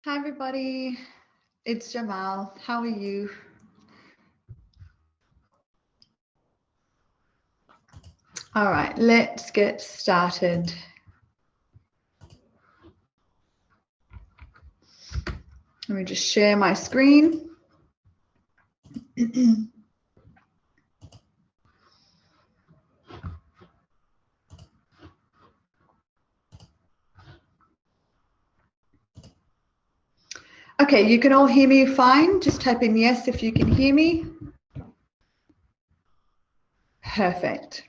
Hi everybody, it's Jamal. How are you? All right, let's get started. Let me just share my screen. Okay, you can all hear me fine. Just type in yes if you can hear me. Perfect.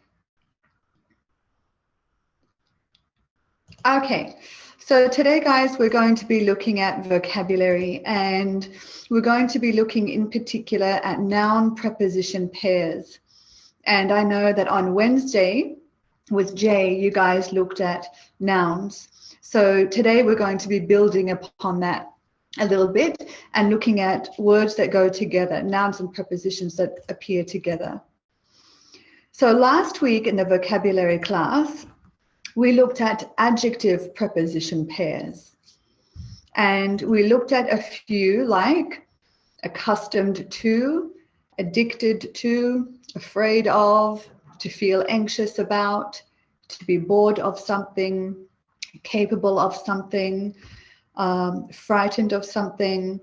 Okay, so today, guys, we're going to be looking at vocabulary, and we're going to be looking in particular at noun preposition pairs. And I know that on Wednesday with Jay, you guys looked at nouns. So today we're going to be building upon that a little bit and looking at words that go together, nouns and prepositions that appear together. So last week in the vocabulary class, we looked at adjective preposition pairs. And we looked at a few like accustomed to, addicted to, afraid of, to feel anxious about, to be bored of something, capable of something, frightened of something,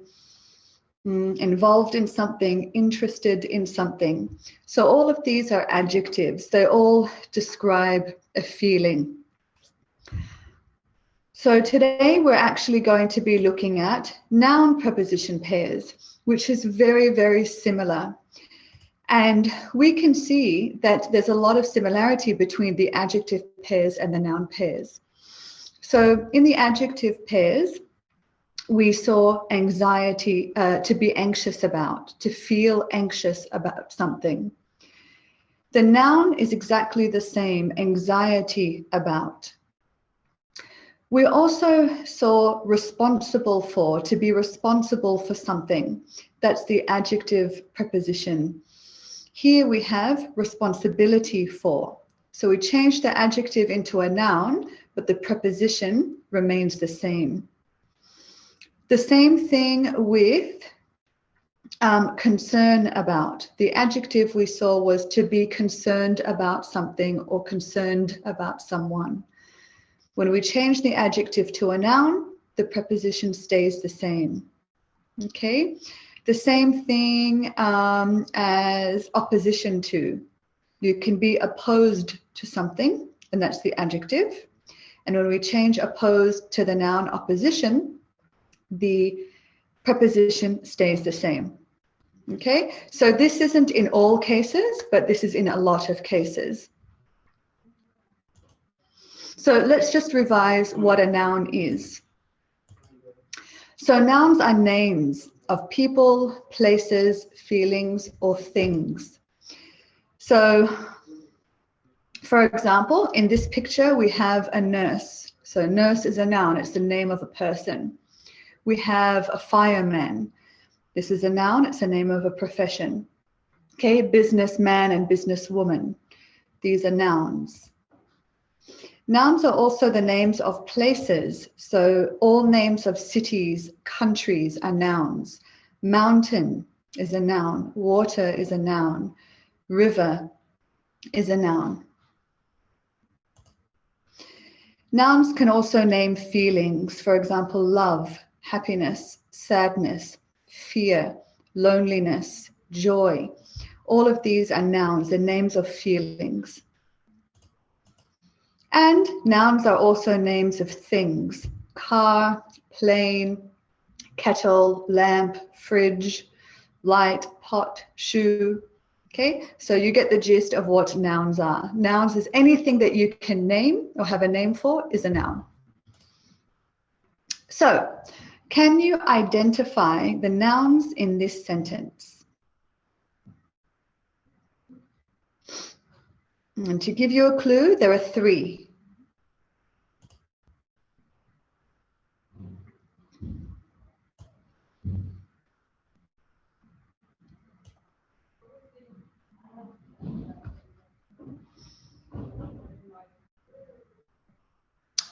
involved in something, interested in something. So all of these are adjectives. They all describe a feeling. So today we're actually going to be looking at noun preposition pairs, which is very, very similar. And we can see that there's a lot of similarity between the adjective pairs and the noun pairs. So in the adjective pairs, we saw anxiety, to be anxious about, to feel anxious about something. The noun is exactly the same, anxiety about. We also saw responsible for, to be responsible for something. That's the adjective preposition. Here we have responsibility for. So we changed the adjective into a noun, but the preposition remains the same. The same thing with concern about. The adjective we saw was to be concerned about something or concerned about someone. When we change the adjective to a noun, the preposition stays the same. Okay? The same thing as opposition to. You can be opposed to something, and that's the adjective. And when we change opposed to the noun opposition, the preposition stays the same. Okay? So this isn't in all cases, but this is in a lot of cases. So let's just revise what a noun is. So nouns are names of people, places, feelings, or things. So, for example, in this picture, we have a nurse. So nurse is a noun, it's the name of a person. We have a fireman. This is a noun, it's the name of a profession. Okay, businessman and businesswoman. These are nouns. Nouns are also the names of places. So all names of cities, countries are nouns. Mountain is a noun. Water is a noun. River is a noun. Nouns can also name feelings. For example, love, happiness, sadness, fear, loneliness, joy. All of these are nouns. They're names of feelings. And nouns are also names of things. Car, plane, kettle, lamp, fridge, light, pot, shoe. Okay, so you get the gist of what nouns are. Nouns is anything that you can name or have a name for is a noun. So, can you identify the nouns in this sentence? And to give you a clue, there are three.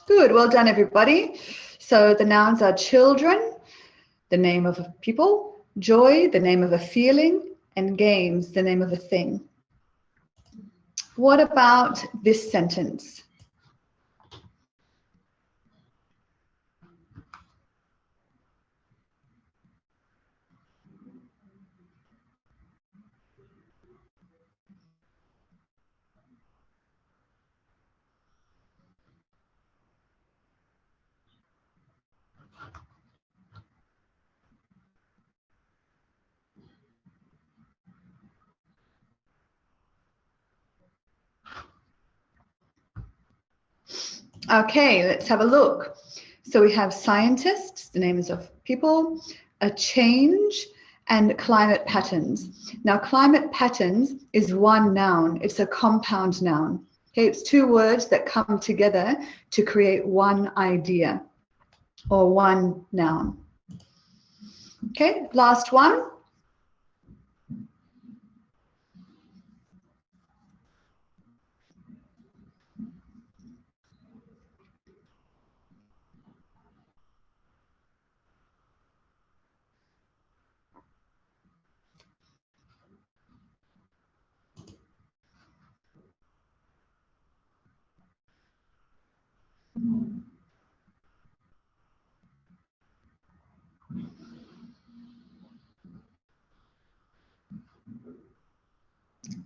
Good, well done everybody. So the nouns are children, the name of a people, joy, the name of a feeling, and games, the name of a thing. What about this sentence? Okay, let's have a look. So we have scientists, the names of people, a change, and climate patterns. Now, climate patterns is one noun. It's a compound noun. Okay, it's two words that come together to create one idea or one noun. Okay, last one.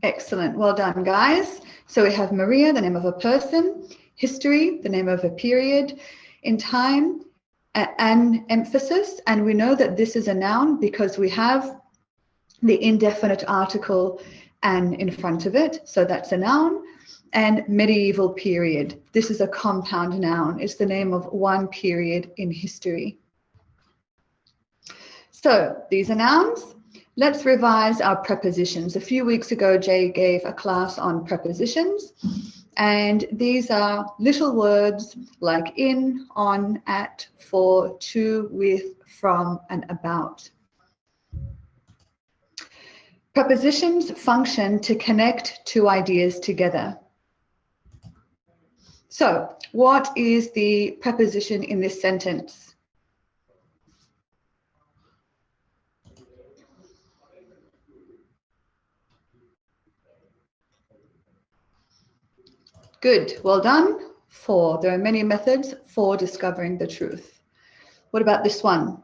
Excellent. Well done, guys. So we have Maria, the name of a person, history, the name of a period, in time, an emphasis, and we know that this is a noun because we have the indefinite article "an" in front of it, so that's a noun, and medieval period. This is a compound noun. It's the name of one period in history. So these are nouns. Let's revise our prepositions. A few weeks ago, Jay gave a class on prepositions, and these are little words like in, on, at, for, to, with, from, and about. Prepositions function to connect two ideas together. So, what is the preposition in this sentence? Good, well done. For. There are many methods for discovering the truth. What about this one?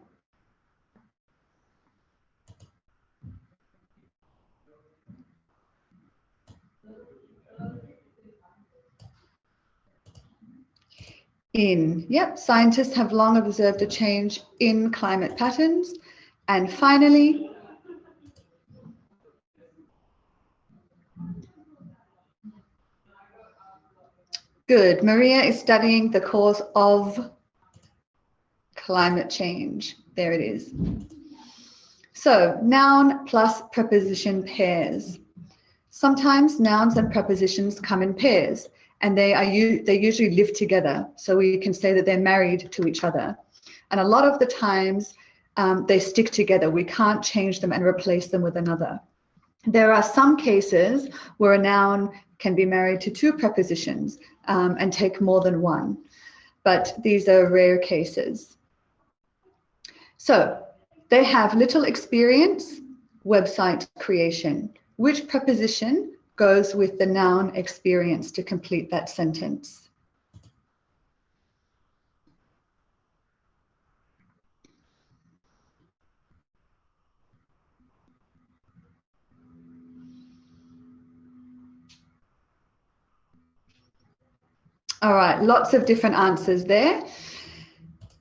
In. Yep, scientists have long observed a change in climate patterns. And finally, good. Maria is studying the cause of climate change. There it is. So, noun plus preposition pairs. Sometimes nouns and prepositions come in pairs, and they usually live together. So we can say that they're married to each other. And a lot of the times they stick together. We can't change them and replace them with another. There are some cases where a noun can be married to two prepositions and take more than one, but these are rare cases. So they have little experience, website creation. Which preposition goes with the noun experience to complete that sentence? All right, lots of different answers there.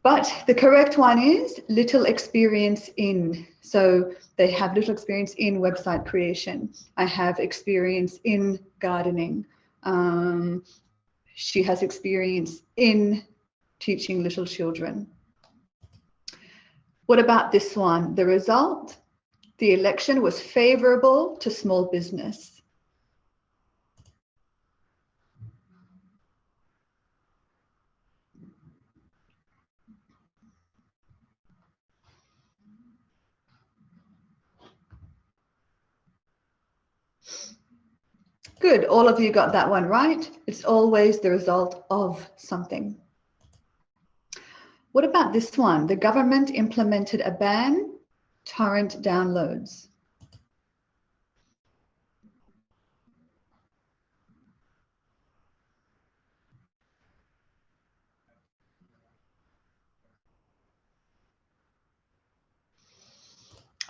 But the correct one is little experience in. So they have little experience in website creation. I have experience in gardening. She has experience in teaching little children. What about this one? The result? The election was favorable to small business. Good, all of you got that one right. It's always the result of something. What about this one? The government implemented a ban, torrent downloads.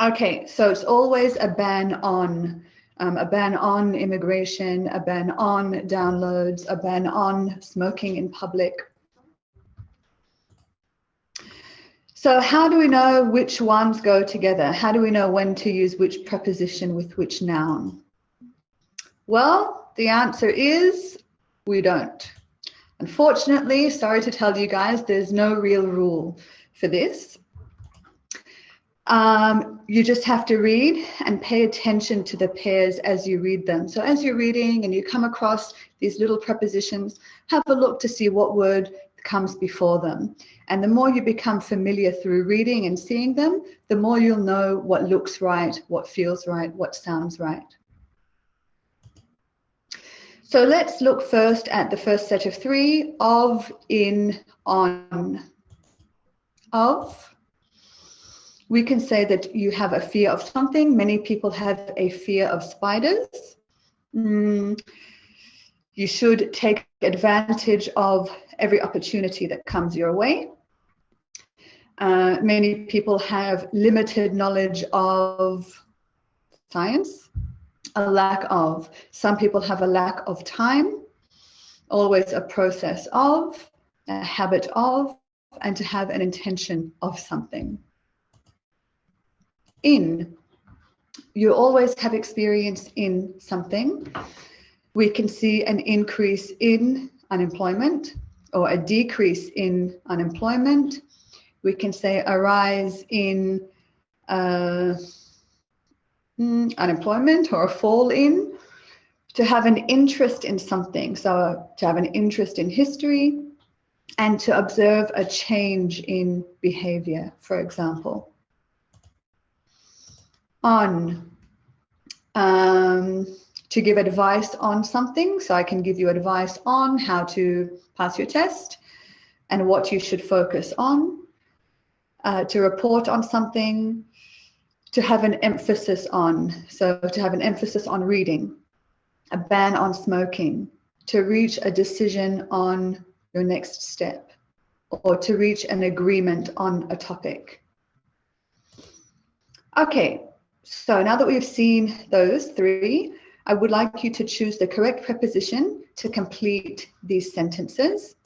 Okay, so it's always a ban on immigration, a ban on downloads, a ban on smoking in public. So how do we know which ones go together? How do we know when to use which preposition with which noun? Well, the answer is we don't. Unfortunately, sorry to tell you guys, there's no real rule for this. You just have to read and pay attention to the pairs as you read them. So as you're reading and you come across these little prepositions, have a look to see what word comes before them. And the more you become familiar through reading and seeing them, the more you'll know what looks right, what feels right, what sounds right. So let's look first at the first set of three: of, in, on. Of. We can say that you have a fear of something. Many people have a fear of spiders. You should take advantage of every opportunity that comes your way. Many people have limited knowledge of science, a lack of. Some people have a lack of time, always a process of, a habit of, and to have an intention of something. In, you always have experience in something. We can see an increase in unemployment or a decrease in unemployment. We can say a rise in unemployment or a fall in. To have an interest in something, so to have an interest in history, and to observe a change in behavior, for example. On, to give advice on something. So I can give you advice on how to pass your test and what you should focus on. To report on something, to have an emphasis on. So to have an emphasis on reading, a ban on smoking, to reach a decision on your next step, or to reach an agreement on a topic. Okay, so now that we've seen those three, I would like you to choose the correct preposition to complete these sentences.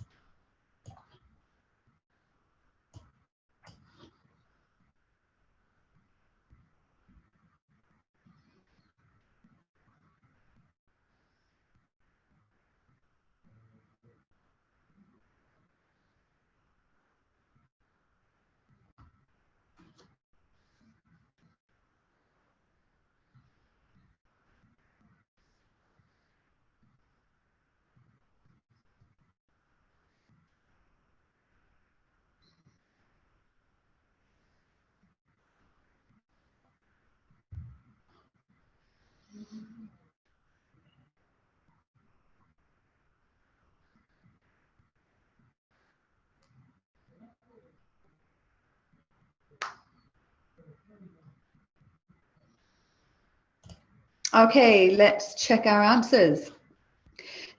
Okay, let's check our answers.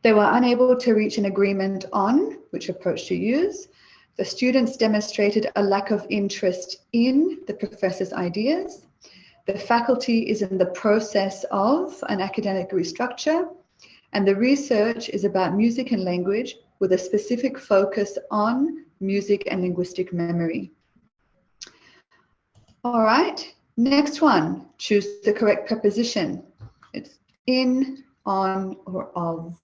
They were unable to reach an agreement on which approach to use. The students demonstrated a lack of interest in the professor's ideas. The faculty is in the process of an academic restructure. And the research is about music and language with a specific focus on music and linguistic memory. All right, next one, choose the correct preposition. It's in, on, or of.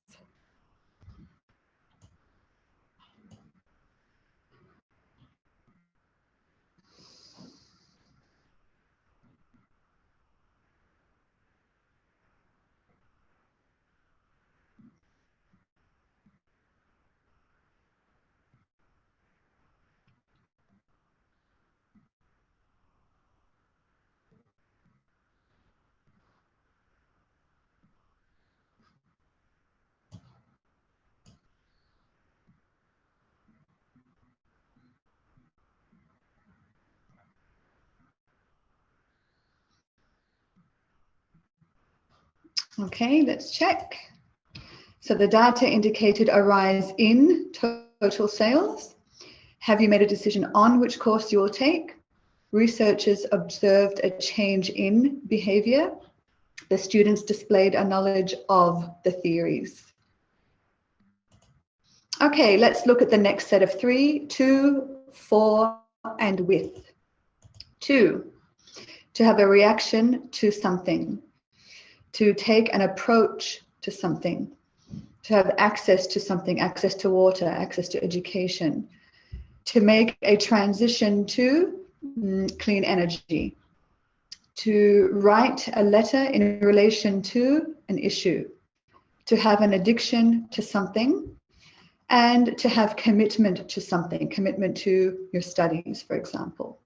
Okay, let's check. So the data indicated a rise in total sales. Have you made a decision on which course you will take? Researchers observed a change in behavior. The students displayed a knowledge of the theories. Okay, let's look at the next set of 3, 2, 4, and with. 2, to have a reaction to something, to take an approach to something, to have access to something, access to water, access to education, to make a transition to clean energy, to write a letter in relation to an issue, to have an addiction to something, and to have commitment to something, commitment to your studies, for example.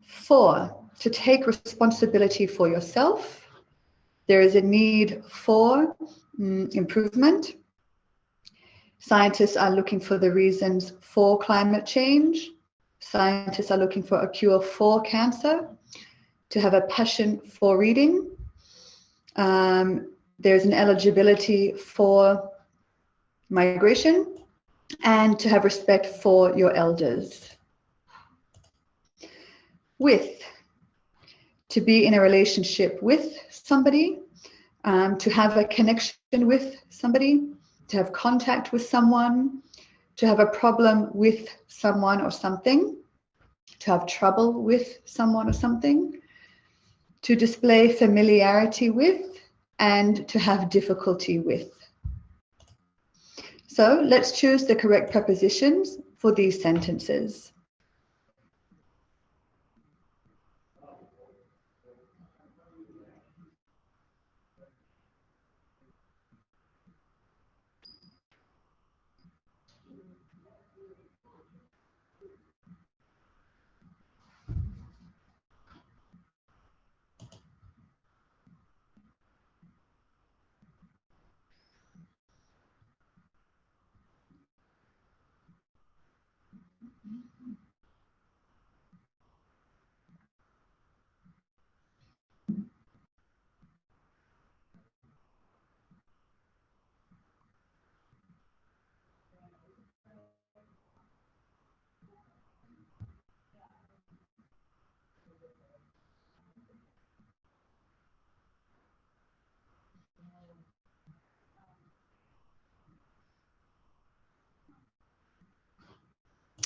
4, to take responsibility for yourself. There is a need for improvement. Scientists are looking for the reasons for climate change. Scientists are looking for a cure for cancer. To have a passion for reading. There's an eligibility for migration, and to have respect for your elders. With, to be in a relationship with somebody, to have a connection with somebody, to have contact with someone, to have a problem with someone or something, to have trouble with someone or something, to display familiarity with, and to have difficulty with. So let's choose the correct prepositions for these sentences.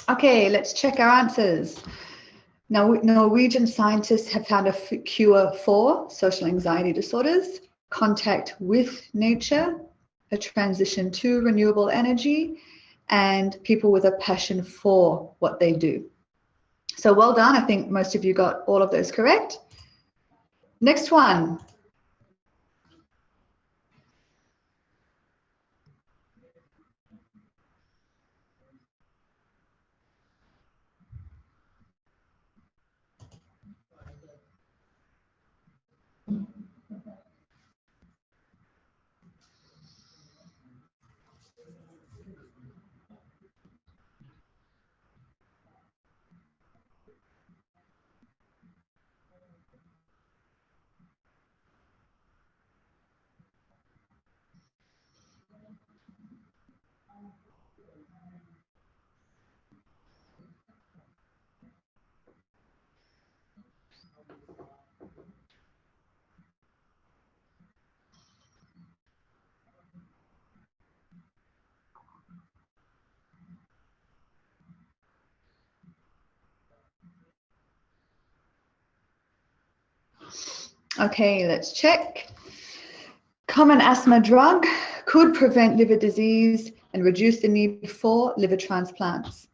Okay, let's check our answers. Now, Norwegian scientists have found a cure for social anxiety disorders, contact with nature, a transition to renewable energy, and people with a passion for what they do. So well done. I think most of you got all of those correct. Next one. Okay, let's check. Common asthma drug could prevent liver disease and reduce the need for liver transplants.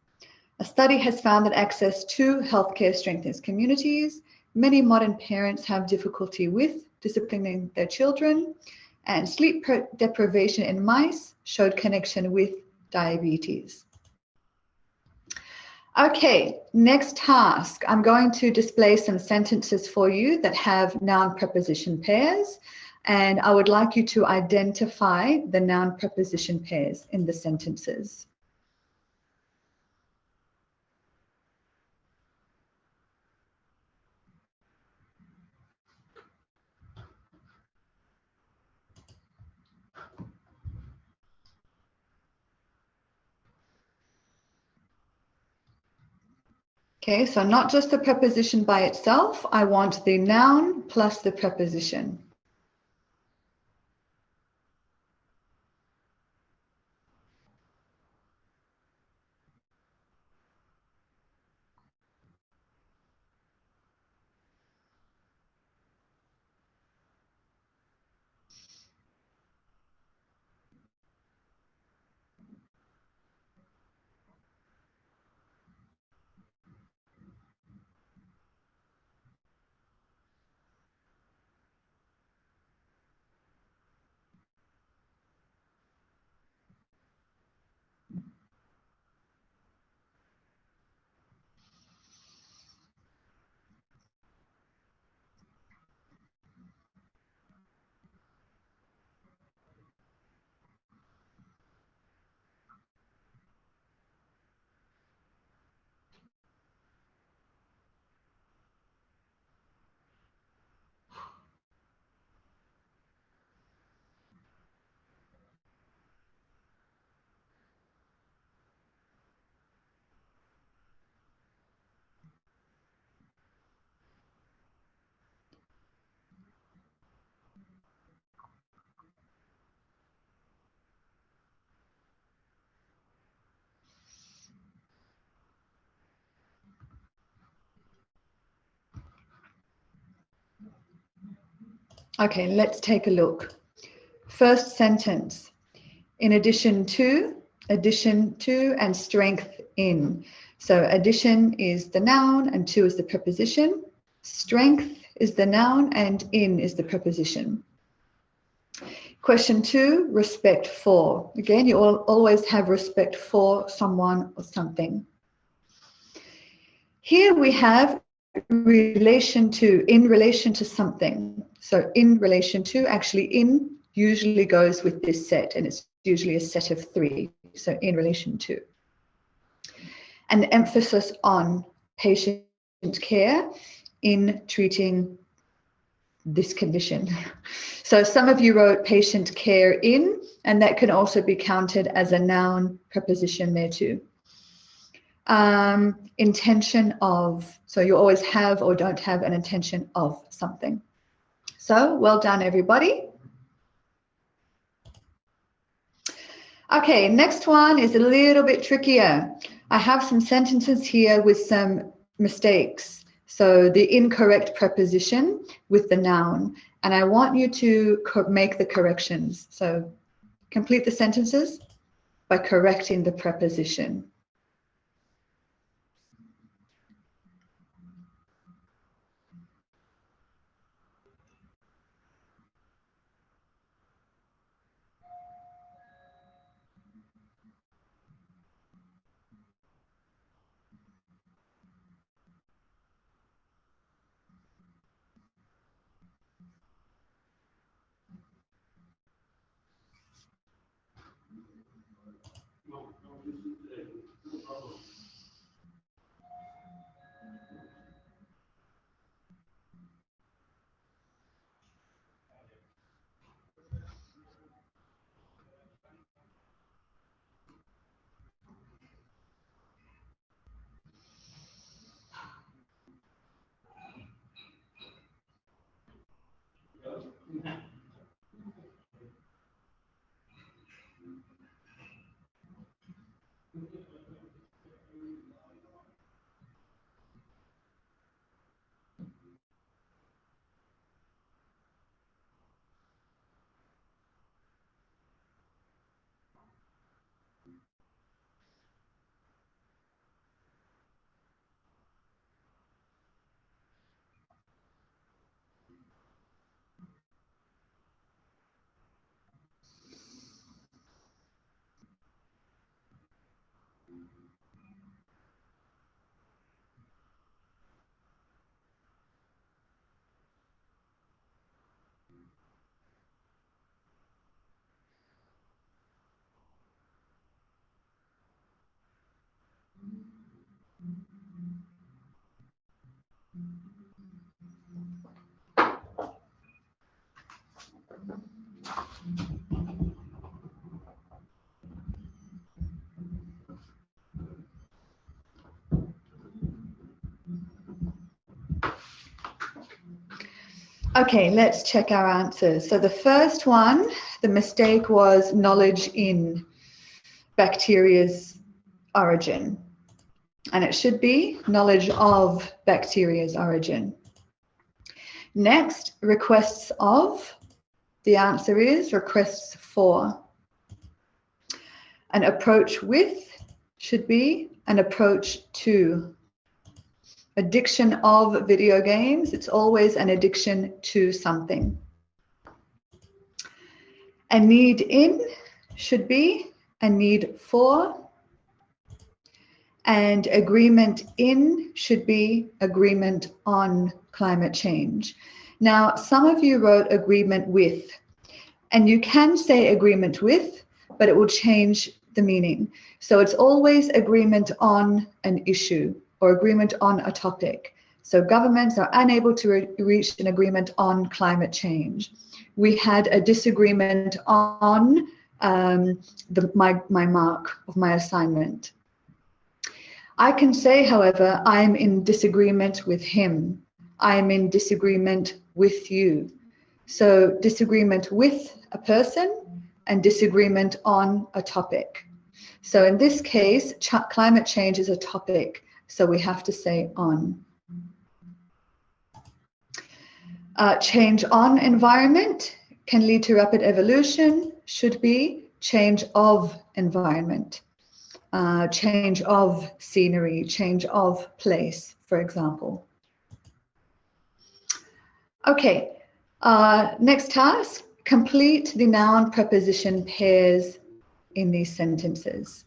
A study has found that access to healthcare strengthens communities. Many modern parents have difficulty with disciplining their children, and sleep deprivation in mice showed connection with diabetes. Okay, next task. I'm going to display some sentences for you that have noun preposition pairs, and I would like you to identify the noun preposition pairs in the sentences. Okay, so not just the preposition by itself, I want the noun plus the preposition. Okay, let's take a look. First sentence, in addition to, and strength in. So addition is the noun and to is the preposition. Strength is the noun and in is the preposition. Question 2, respect for. Again, you always have respect for someone or something. Here we have relation to, in relation to something. So in relation to, actually in usually goes with this set, and it's usually a set of 3. So in relation to. An emphasis on patient care in treating this condition. So some of you wrote patient care in, and that can also be counted as a noun preposition there too. Intention of, so you always have or don't have an intention of something. So well done, everybody. Okay, next one is a little bit trickier. I have some sentences here with some mistakes. So the incorrect preposition with the noun, and I want you to make the corrections. So complete the sentences by correcting the preposition. Okay, let's check our answers. So the first one, the mistake was knowledge in bacteria's origin. And it should be knowledge of bacteria's origin. Next, requests of. The answer is requests for. An approach with should be an approach to. Addiction of video games, it's always an addiction to something. A need in should be a need for. And agreement in should be agreement on climate change. Now, some of you wrote agreement with, and you can say agreement with, but it will change the meaning. So it's always agreement on an issue or agreement on a topic. So governments are unable to reach an agreement on climate change. We had a disagreement on my mark of my assignment. I can say, however, I'm in disagreement with him. I'm in disagreement with you. So disagreement with a person and disagreement on a topic. So in this case, climate change is a topic, so we have to say on. Change on environment can lead to rapid evolution, should be change of environment. Change of scenery, change of place, for example. Okay, next task, complete the noun preposition pairs in these sentences.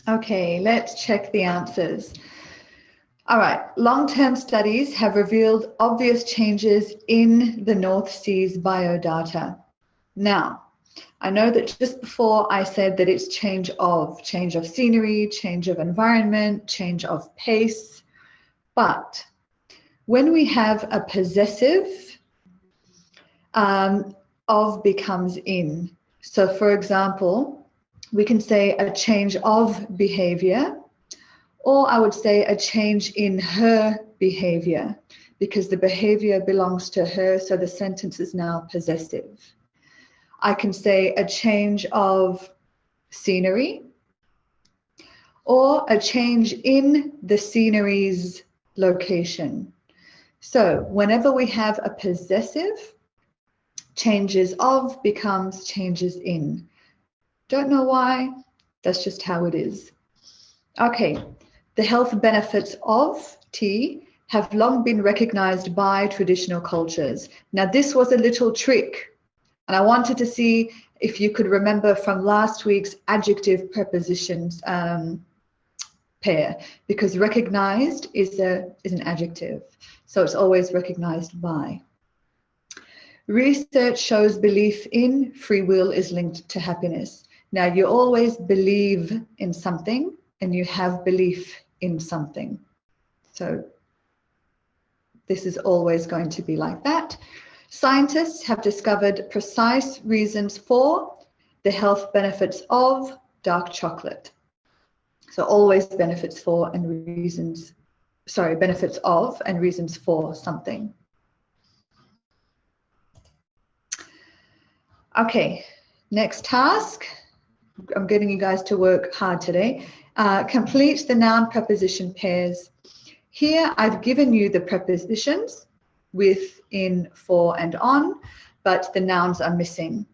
Okay, let's check the answers. All right, long-term studies have revealed obvious changes in the North Sea's biodata. Now, I know that just before I said that it's change of scenery, change of environment, change of pace, but when we have a possessive, of becomes in. So for example, we can say a change of behavior, or I would say a change in her behavior, because the behavior belongs to her, so the sentence is now possessive. I can say a change of scenery, or a change in the scenery's location. So whenever we have a possessive, changes of becomes changes in. Don't know why, that's just how it is. Okay, the health benefits of tea have long been recognized by traditional cultures. Now this was a little trick, and I wanted to see if you could remember from last week's adjective prepositions pair, because recognized is an adjective, so it's always recognized by. Research shows belief in free will is linked to happiness. Now, you always believe in something and you have belief in something. So this is always going to be like that. Scientists have discovered precise reasons for the health benefits of dark chocolate. So always benefits for and reasons, sorry, benefits of and reasons for something. Okay, next task. I'm getting you guys to work hard today. Complete the noun preposition pairs. Here I've given you the prepositions with, in, for, and on, but the nouns are missing.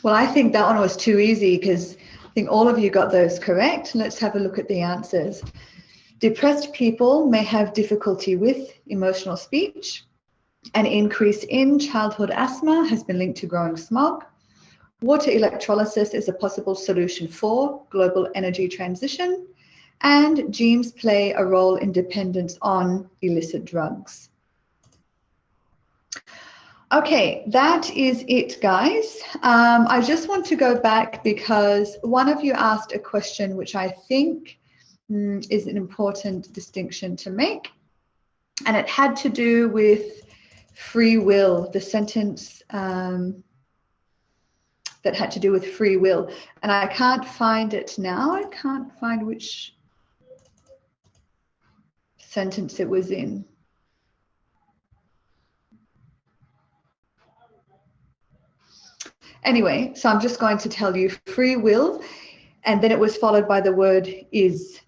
Well, I think that one was too easy because I think all of you got those correct. Let's have a look at the answers. Depressed people may have difficulty with emotional speech. An increase in childhood asthma has been linked to growing smog. Water electrolysis is a possible solution for global energy transition. And genes play a role in dependence on illicit drugs. Okay, that is it, guys. I just want to go back because one of you asked a question which I think is an important distinction to make, and it had to do with free will, the sentence that had to do with free will, and I can't find it now. I can't find which sentence it was in. Anyway, so I'm just going to tell you free will, and then it was followed by the word is.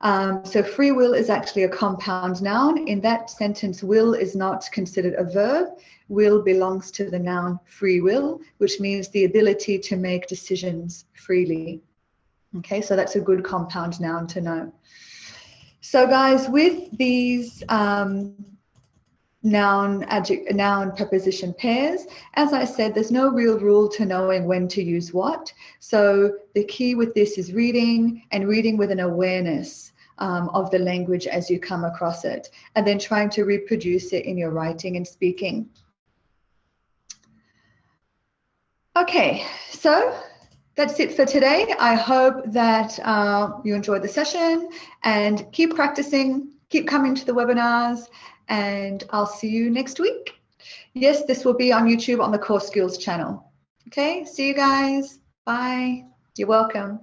So free will is actually a compound noun. In that sentence, will is not considered a verb. Will belongs to the noun free will, which means the ability to make decisions freely. Okay, so that's a good compound noun to know. So guys, with these noun preposition pairs, as I said, there's no real rule to knowing when to use what. So the key with this is reading, and reading with an awareness of the language as you come across it, and then trying to reproduce it in your writing and speaking. Okay, so that's it for today. I hope that you enjoyed the session, and keep practicing, keep coming to the webinars, and I'll see you next week. Yes, this will be on YouTube on the Core Skills channel. Okay, see you guys. Bye. You're welcome.